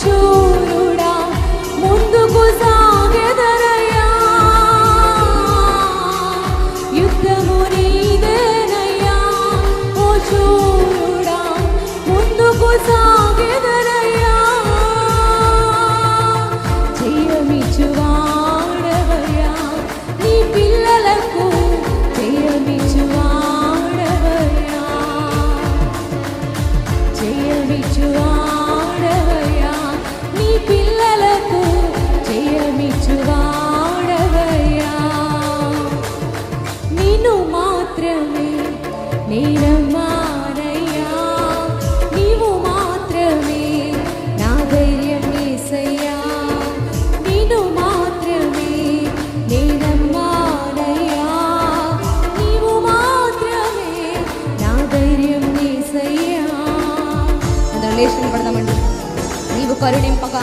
శూరుడా ముందుకు సాగెదరయ్యా, యుద్ధము నీదేనయ్యా. ఓ శూరుడా ముందుకు సాగెదరయ్యా, జయమిచ్చువాడవయ్యా నీ పిల్లలకు, జయమిచ్చువాడవయ్యా, జయమిచ్చువాడవయ్యా నీ పిల్లలకు, జయమిచ్చువాడవయ్యా. నిన్ను మాత్రమే నేనమ్మానయ్యా, నీవు మాత్రమే నా ధైర్యం యేసయ్యా. నిన్ను మాత్రమే నేనమ్మానయ్యా, నీవు మాత్రమే నా ధైర్యం యేసయ్యా. అందరం లేచి నిలబడదామండి. నీవు కరుణింపగా